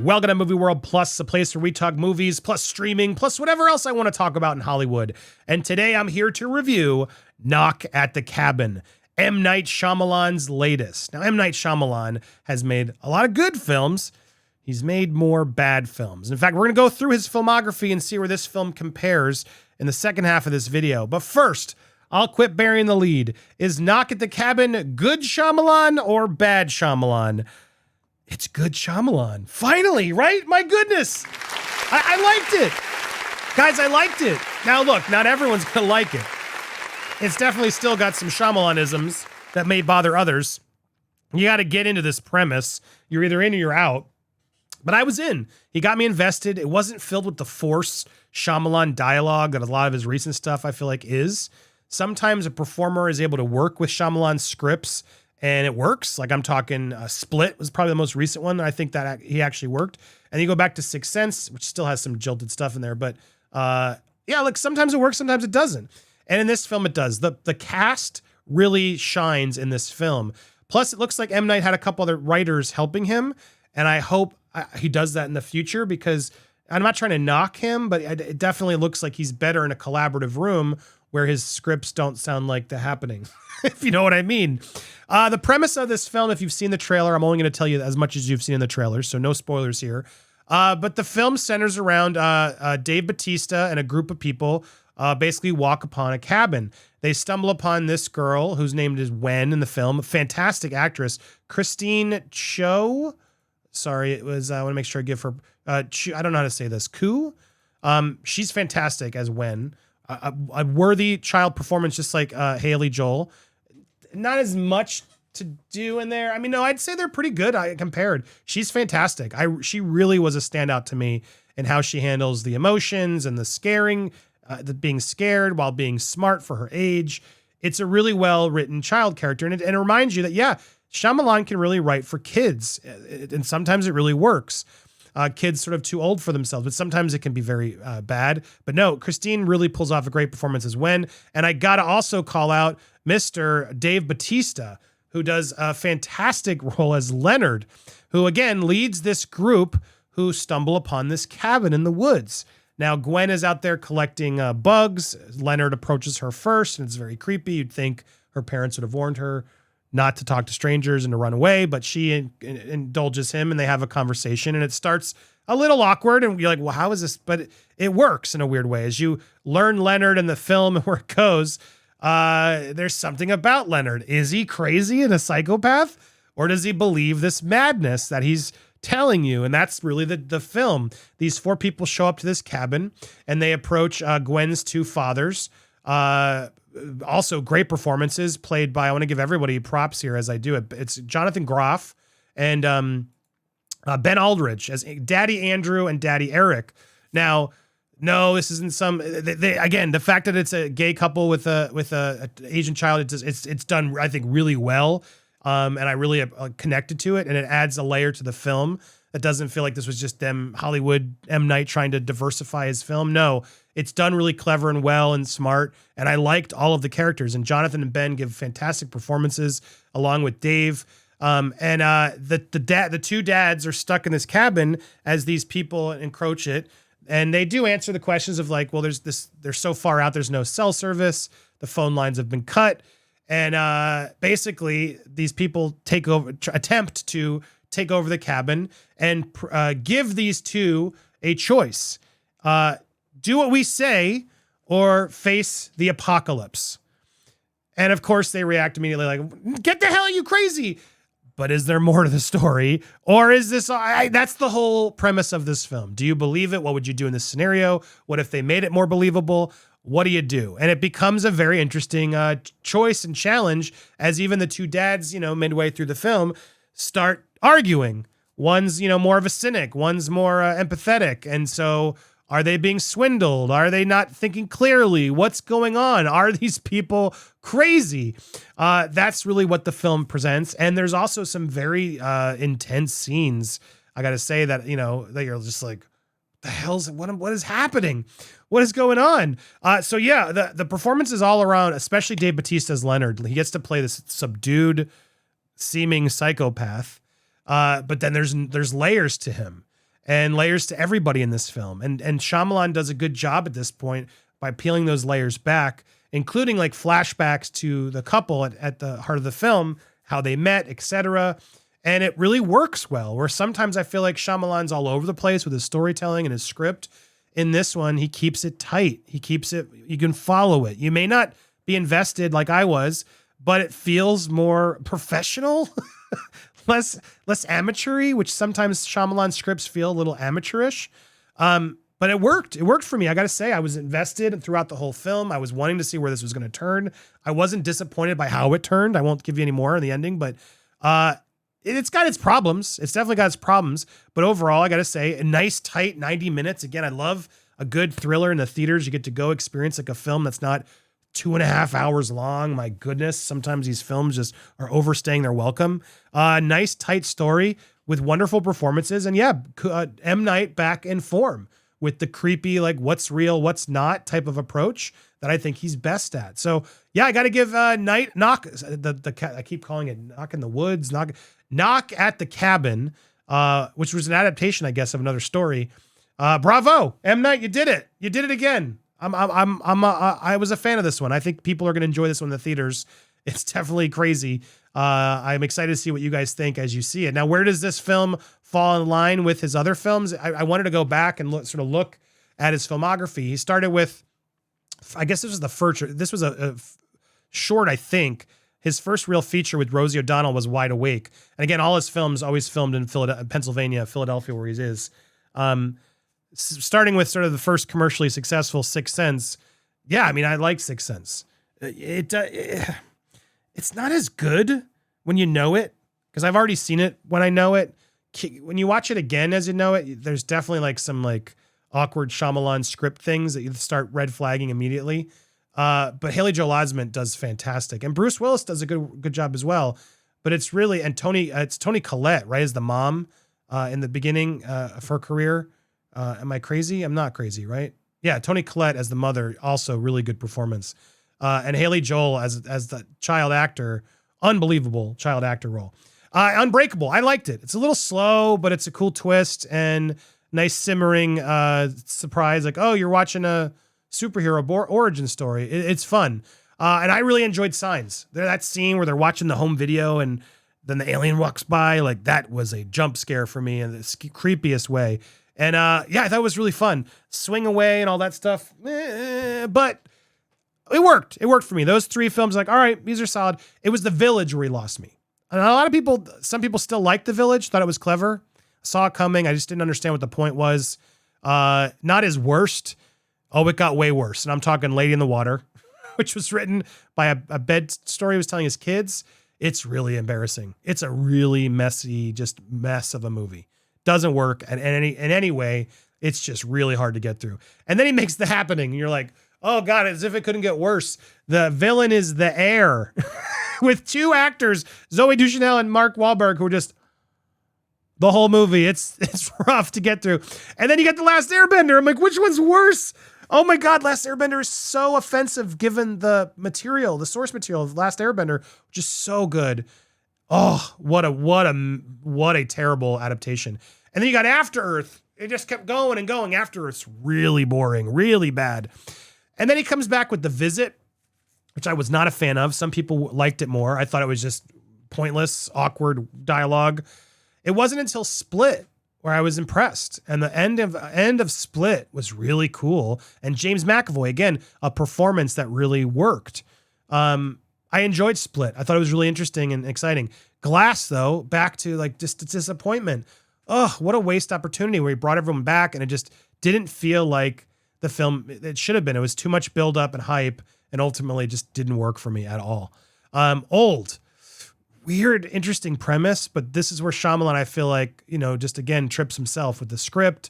Welcome to Movie World Plus, a place where we talk movies, plus streaming, plus whatever else I want to talk about in Hollywood. And today I'm here to review Knock at the Cabin, M. Night Shyamalan's latest. Now, M. Night Shyamalan has made a lot of good films. He's made more bad films. In fact, we're going to go through his filmography and see where this film compares in the second half of this video. But first, I'll quit burying the lead. Is Knock at the Cabin good Shyamalan or bad Shyamalan? It's good Shyamalan. Finally, right? My goodness. I liked it. Guys, I liked it. Now, look, not everyone's going to like it. It's definitely still got some Shyamalan-isms that may bother others. You got to get into this premise. You're either in or you're out. But I was in. He got me invested. It wasn't filled with the forced Shyamalan dialogue that a lot of his recent stuff, I feel like, is. Sometimes a performer is able to work with Shyamalan scripts and it works. Like I'm talking Split was probably the most recent one. I think that he actually worked. And you go back to Sixth Sense, which still has some jilted stuff in there. But yeah, like sometimes it works, sometimes it doesn't. And in this film, it does. The cast really shines in this film. Plus, it looks like M. Night had a couple other writers helping him. And I hope he does that in the future because I'm not trying to knock him, but it definitely looks like he's better in a collaborative room where his scripts don't sound like The Happening, if you know what I mean. The premise of this film, if you've seen the trailer, I'm only going to tell you as much as you've seen in the trailer, so no spoilers here. But the film centers around Dave Bautista and a group of people basically walk upon a cabin. They stumble upon this girl whose name is Wen in the film, a fantastic actress, Christine Cho. Sorry, it was, I want to make sure I give her, I don't know how to say this, Koo. She's fantastic as Wen. A worthy child performance, just like Haley Joel. Not as much to do in there. I mean, no, I'd say they're pretty good compared. She's fantastic. She really was a standout to me in how she handles the emotions and the scaring, the being scared while being smart for her age. It's a really well-written child character. And it reminds you that, yeah, Shyamalan can really write for kids. And sometimes it really works. Kids sort of too old for themselves, but sometimes it can be very bad. But no, Christine really pulls off a great performance as Wen. And I got to also call out Mr. Dave Bautista, who does a fantastic role as Leonard, who again leads this group who stumble upon this cabin in the woods. Now, Gwen is out there collecting bugs. Leonard approaches her first, and it's very creepy. You'd think her parents would have warned her not to talk to strangers and to run away, but she indulges him and they have a conversation and it starts a little awkward and you're like, well, how is this? But it works in a weird way. As you learn Leonard in the film and where it goes, there's something about Leonard. Is he crazy and a psychopath? Or does he believe this madness that he's telling you? And that's really the film. These four people show up to this cabin and they approach Gwen's two fathers, also great performances played by, I want to give everybody props here as I do it. It's Jonathan Groff and Ben Aldridge as Daddy Andrew and Daddy Eric. Now, no, this isn't some, again, the fact that it's a gay couple with a Asian child, it's done, I think, really well. And I really connected to it and it adds a layer to the film. It doesn't feel like this was just them, Hollywood, M. Night trying to diversify his film. No, it's done really clever and well and smart. And I liked all of the characters. And Jonathan and Ben give fantastic performances along with Dave. The two dads are stuck in this cabin as these people encroach it. And they do answer the questions of like, well, they're so far out, there's no cell service. The phone lines have been cut. And basically, these people attempt to take over the cabin and give these two a choice. Do what we say or face the apocalypse. And of course, they react immediately like, get the hell, are you crazy? But is there more to the story? Or is this, that's the whole premise of this film. Do you believe it? What would you do in this scenario? What if they made it more believable? What do you do? And it becomes a very interesting choice and challenge as even the two dads, midway through the film start arguing. One's, more of a cynic. One's more empathetic. And so are they being swindled? Are they not thinking clearly? What's going on? Are these people crazy? That's really what the film presents. And there's also some very intense scenes. I got to say that, that you're just like, the hell's, what is happening? What is going on? So yeah, the performance is all around, especially Dave Bautista as Leonard. He gets to play this subdued seeming psychopath. But then there's layers to him. and layers to everybody in this film. And Shyamalan does a good job at this point by peeling those layers back, including like flashbacks to the couple at the heart of the film, how they met, etc. And it really works well, where sometimes I feel like Shyamalan's all over the place with his storytelling and his script. In this one, he keeps it tight. He keeps it, you can follow it. You may not be invested like I was, but it feels more professional, less amateur-y, which sometimes Shyamalan scripts feel a little amateurish. But it worked. It worked for me. I got to say, I was invested throughout the whole film. I was wanting to see where this was going to turn. I wasn't disappointed by how it turned. I won't give you any more in the ending, but it's got its problems. It's definitely got its problems. But overall, I got to say, a nice, tight 90 minutes. Again, I love a good thriller in the theaters. You get to go experience like a film that's not 2.5 hours long. My goodness. Sometimes these films just are overstaying their welcome. Nice, tight story with wonderful performances. And yeah, M. Night back in form with the creepy, like what's real, what's not type of approach that I think he's best at. So yeah, I got to give Knock, I keep calling it Knock in the Woods, Knock at the Cabin, which was an adaptation, I guess, of another story. Bravo, M. Night, you did it. You did it again. I was a fan of this one. I think people are going to enjoy this one in the theaters. It's definitely crazy. I'm excited to see what you guys think as you see it. Now, where does this film fall in line with his other films? I wanted to go back and look at his filmography. He started with, I guess this was the first, this was a short, I think. His first real feature with Rosie O'Donnell was Wide Awake. And again, all his films always filmed in Pennsylvania, Philadelphia, where he is. Starting with sort of the first commercially successful Sixth Sense. Yeah, I mean, I like Sixth Sense. It's not as good when you know it, because I've already seen it when I know it. When you watch it again as you know it, there's definitely like some like awkward Shyamalan script things that you start red flagging immediately. But Haley Joel Osment does fantastic, and Bruce Willis does a good job as well. But it's really, and it's Toni Collette, right, as the mom in the beginning of her career. Am I crazy? I'm not crazy, right? Yeah, Toni Collette as the mother, also really good performance. And Haley Joel as the child actor, unbelievable child actor role. Unbreakable, I liked it. It's a little slow, but it's a cool twist and nice simmering surprise. Like, oh, you're watching a superhero origin story. It's fun. And I really enjoyed Signs. That scene where they're watching the home video and then the alien walks by, like that was a jump scare for me in the creepiest way. And yeah, I thought it was really fun. Swing away and all that stuff. But it worked. It worked for me. Those three films, like, all right, these are solid. It was The Village where he lost me. And a lot of people, some people still liked The Village, thought it was clever. Saw it coming. I just didn't understand what the point was. Not his worst. Oh, it got way worse. And I'm talking Lady in the Water, which was written by a bed story he was telling his kids. It's really embarrassing. It's a really messy, just mess of a movie. Doesn't work in any way. It's just really hard to get through. And then he makes The Happening, and you're like, oh God, as if it couldn't get worse. The villain is The Heir with two actors, Zooey Deschanel and Mark Wahlberg, who are just the whole movie. It's rough to get through. And then you get The Last Airbender. I'm like, which one's worse? Oh my God, Last Airbender is so offensive given the material, the source material of Last Airbender, which is so good. Oh, what a terrible adaptation. And then you got After Earth. It just kept going and going. After Earth's really boring, really bad. And then he comes back with The Visit, which I was not a fan of. Some people liked it more. I thought it was just pointless, awkward dialogue. It wasn't until Split where I was impressed. And the end of Split was really cool. And James McAvoy, again, a performance that really worked. I enjoyed Split. I thought it was really interesting and exciting. Glass, though, back to like just disappointment. Oh, what a waste opportunity where he brought everyone back and it just didn't feel like the film it should have been. It was too much buildup and hype and ultimately just didn't work for me at all. Old. Weird, interesting premise, but this is where Shyamalan, I feel like, just again trips himself with the script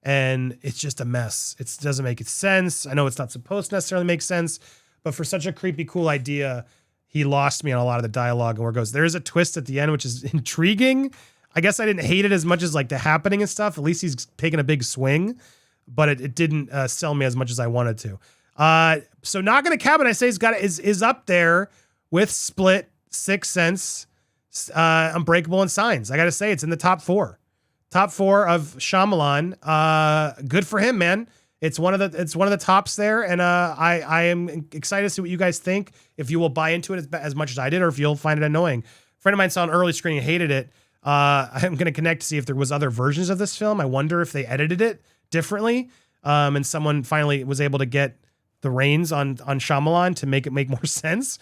and it's just a mess. It doesn't make sense. I know it's not supposed to necessarily make sense, but for such a creepy, cool idea, he lost me on a lot of the dialogue and where it goes. There is a twist at the end, which is intriguing. I guess I didn't hate it as much as like The Happening and stuff. At least he's taking a big swing, but it didn't sell me as much as I wanted to. So Knock at the Cabin, I say is up there with Split, Sixth Sense, Unbreakable, and Signs. I got to say it's in the top top 4 of Shyamalan. Good for him, man. It's one of the tops there, and I am excited to see what you guys think. If you will buy into it as much as I did, or if you'll find it annoying. A friend of mine saw an early screening and hated it. I'm going to connect to see if there was other versions of this film. I wonder if they edited it differently, and someone finally was able to get the reins on Shyamalan to make it make more sense.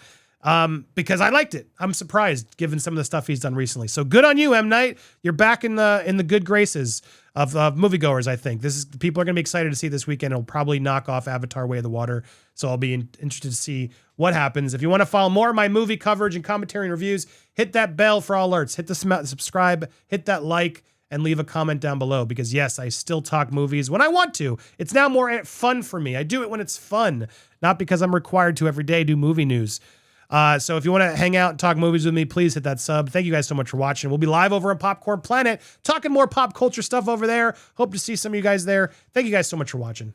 Because I liked it. I'm surprised given some of the stuff he's done recently. So good on you, M. Night. You're back in the good graces of moviegoers, I think. People are going to be excited to see this weekend. It'll probably knock off Avatar: Way of the Water. So I'll be interested to see what happens. If you want to follow more of my movie coverage and commentary and reviews, hit that bell for all alerts. Hit the subscribe, hit that like, and leave a comment down below, because yes, I still talk movies when I want to. It's now more fun for me. I do it when it's fun, not because I'm required to every day do movie news. So if you want to hang out and talk movies with me, please hit that sub. Thank you guys so much for watching. We'll be live over on Popcorn Planet, talking more pop culture stuff over there. Hope to see some of you guys there. Thank you guys so much for watching.